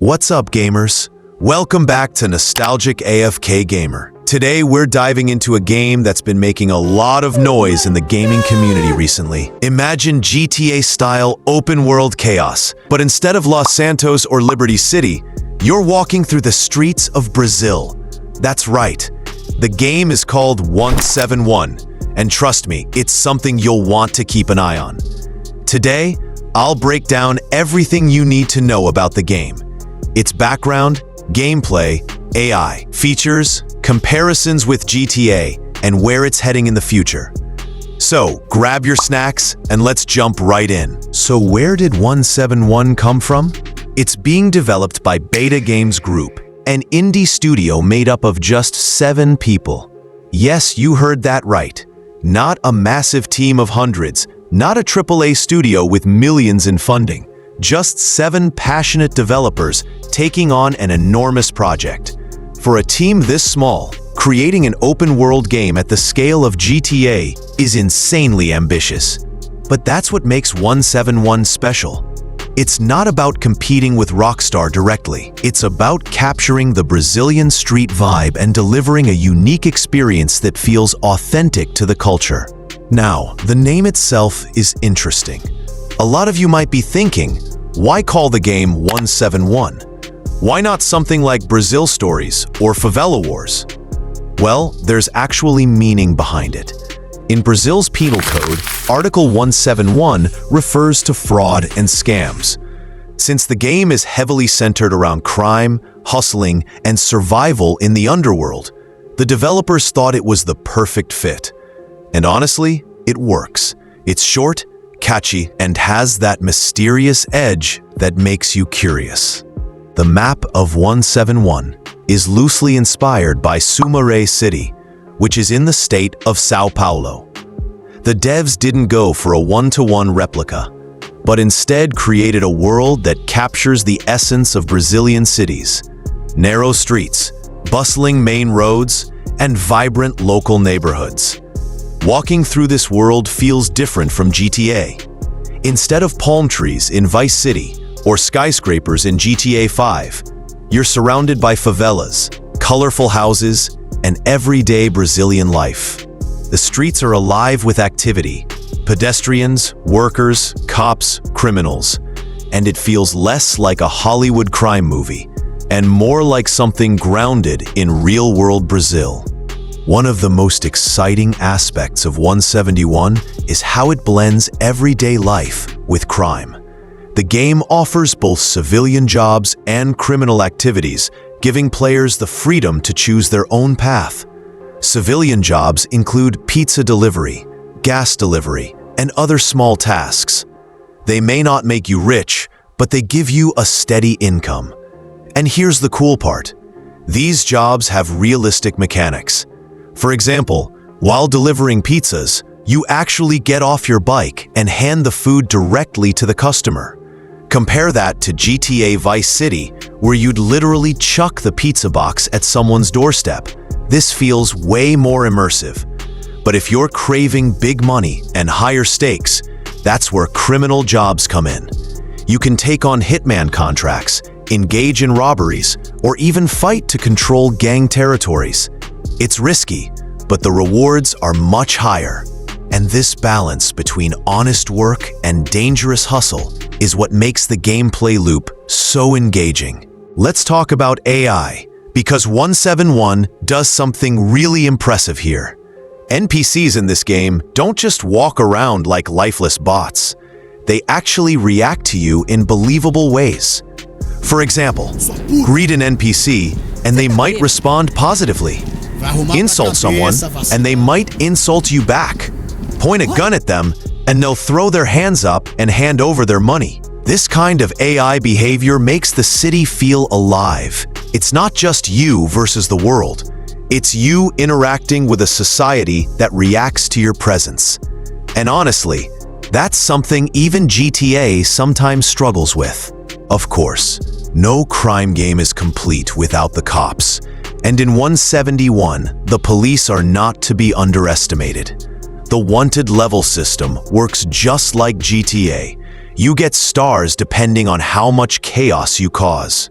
What's up, gamers? Welcome back to Nostalgic AFK Gamer. Today, we're diving into a game that's been making a lot of noise in the gaming community recently. Imagine GTA-style open-world chaos, but instead of Los Santos or Liberty City, you're walking through the streets of Brazil. That's right. The game is called 171, and trust me, it's something you'll want to keep an eye on. Today, I'll break down everything you need to know about the game. Its background, gameplay, AI, features, comparisons with GTA, and where it's heading in the future. So, grab your snacks and let's jump right in. So where did 171 come from? It's being developed by Beta Games Group, an indie studio made up of just 7 people. Yes, you heard that right. Not a massive team of hundreds, not a AAA studio with millions in funding. Just 7 passionate developers taking on an enormous project. For a team this small, creating an open-world game at the scale of GTA is insanely ambitious. But that's what makes 171 special. It's not about competing with Rockstar directly. It's about capturing the Brazilian street vibe and delivering a unique experience that feels authentic to the culture. Now, the name itself is interesting. A lot of you might be thinking, why call the game 171? Why not something like Brazil Stories or Favela Wars? Well, there's actually meaning behind it. In Brazil's penal code, Article 171 refers to fraud and scams. Since the game is heavily centered around crime, hustling, and survival in the underworld, the developers thought it was the perfect fit. And honestly, it works. It's short, catchy, and has that mysterious edge that makes you curious. The map of 171 is loosely inspired by Sumariti, which is in the state of São Paulo. The devs didn't go for a one-to-one replica, but instead created a world that captures the essence of Brazilian cities: narrow streets, bustling main roads, and vibrant local neighborhoods. Walking through this world feels different from GTA. Instead of palm trees in Vice City or skyscrapers in GTA 5, you're surrounded by favelas, colorful houses, and everyday Brazilian life. The streets are alive with activity: pedestrians, workers, cops, criminals. And it feels less like a Hollywood crime movie and more like something grounded in real-world Brazil. One of the most exciting aspects of 171 is how it blends everyday life with crime. The game offers both civilian jobs and criminal activities, giving players the freedom to choose their own path. Civilian jobs include pizza delivery, gas delivery, and other small tasks. They may not make you rich, but they give you a steady income. And here's the cool part: these jobs have realistic mechanics. For example, while delivering pizzas, you actually get off your bike and hand the food directly to the customer. Compare that to GTA Vice City, where you'd literally chuck the pizza box at someone's doorstep. This feels way more immersive. But if you're craving big money and higher stakes, that's where criminal jobs come in. You can take on hitman contracts, engage in robberies, or even fight to control gang territories. It's risky, but the rewards are much higher. And this balance between honest work and dangerous hustle is what makes the gameplay loop so engaging. Let's talk about AI, because 171 does something really impressive here. NPCs in this game don't just walk around like lifeless bots. They actually react to you in believable ways. For example, greet an NPC and they might respond positively. Insult someone and they might insult you back. Point a gun at them and they'll throw their hands up and hand over their money. This kind of AI behavior makes the city feel alive. It's not just you versus the world. It's you interacting with a society that reacts to your presence. And honestly, that's something even GTA sometimes struggles with. Of course, no crime game is complete without the cops. And in 171, the police are not to be underestimated. The wanted level system works just like GTA. You get stars depending on how much chaos you cause.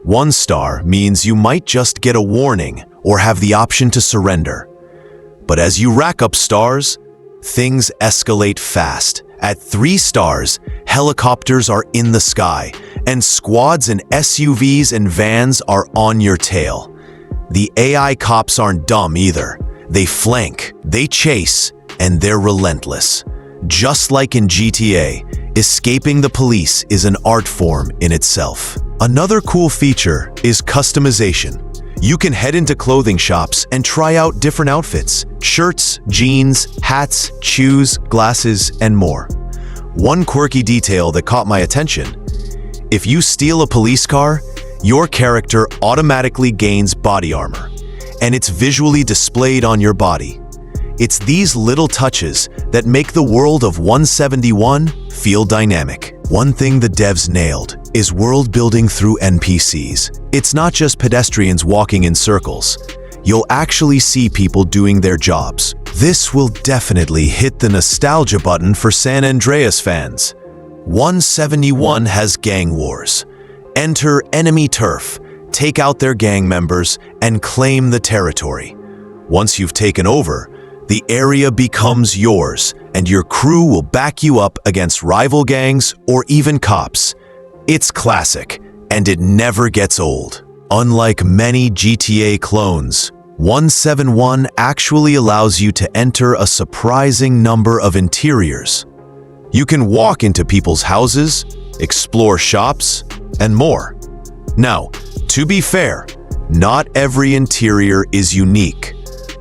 1 star means you might just get a warning or have the option to surrender. But as you rack up stars, things escalate fast. At 3 stars, helicopters are in the sky, and squads and SUVs and vans are on your tail. The AI cops aren't dumb either. They flank, they chase, and they're relentless. Just like in GTA, escaping the police is an art form in itself. Another cool feature is customization. You can head into clothing shops and try out different outfits: shirts, jeans, hats, shoes, glasses, and more. One quirky detail that caught my attention: if you steal a police car, your character automatically gains body armor, and it's visually displayed on your body. It's these little touches that make the world of 171 feel dynamic. One thing the devs nailed is world building through NPCs. It's not just pedestrians walking in circles. You'll actually see people doing their jobs. This will definitely hit the nostalgia button for San Andreas fans. 171 has gang wars. Enter enemy turf, take out their gang members, and claim the territory. Once you've taken over, the area becomes yours, and your crew will back you up against rival gangs or even cops. It's classic, and it never gets old. Unlike many GTA clones, 171 actually allows you to enter a surprising number of interiors. You can walk into people's houses, explore shops, and more. Now, to be fair, not every interior is unique.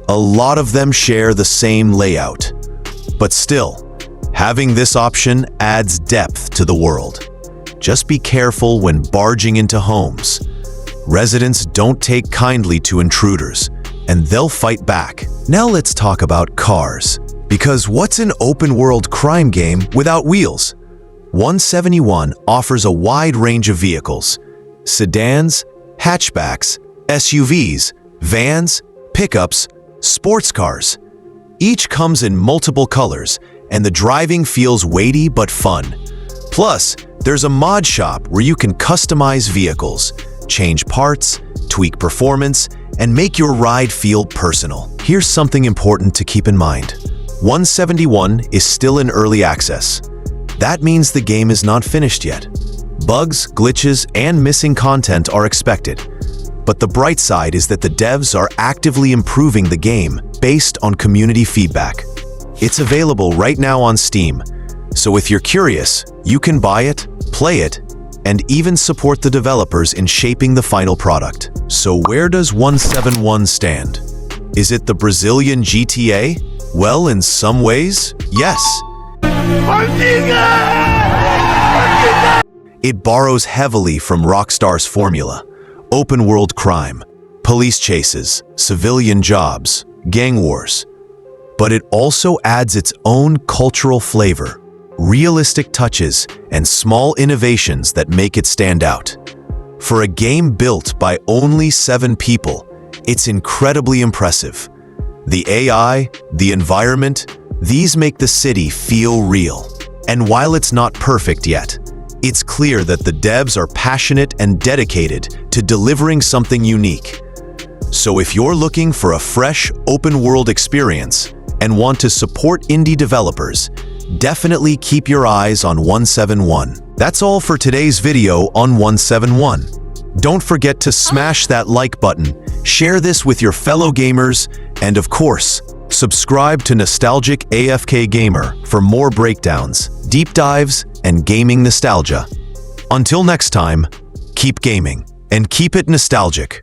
A lot of them share the same layout. But still, having this option adds depth to the world. Just be careful when barging into homes. Residents don't take kindly to intruders, and they'll fight back. Now let's talk about cars. Because what's an open-world crime game without wheels? 171 offers a wide range of vehicles: sedans, hatchbacks, SUVs, vans, pickups, sports cars. Each comes in multiple colors, and the driving feels weighty but fun. Plus, there's a mod shop where you can customize vehicles, change parts, tweak performance, and make your ride feel personal. Here's something important to keep in mind. 171 is still in early access. That means the game is not finished yet. Bugs, glitches, and missing content are expected. But the bright side is that the devs are actively improving the game based on community feedback. It's available right now on Steam, so if you're curious, you can buy it, play it, and even support the developers in shaping the final product. So where does 171 stand? Is it the Brazilian GTA? Well, in some ways, yes. It borrows heavily from Rockstar's formula: open-world crime, police chases, civilian jobs, gang wars. But it also adds its own cultural flavor, realistic touches, and small innovations that make it stand out. For a game built by only 7 people, it's incredibly impressive. The AI, the environment, these make the city feel real. And while it's not perfect yet, it's clear that the devs are passionate and dedicated to delivering something unique. So if you're looking for a fresh, open-world experience and want to support indie developers, definitely keep your eyes on 171. That's all for today's video on 171. Don't forget to smash that like button, share this with your fellow gamers, and of course, subscribe to Nostalgic AFK Gamer for more breakdowns, deep dives, and gaming nostalgia. Until next time, keep gaming and keep it nostalgic.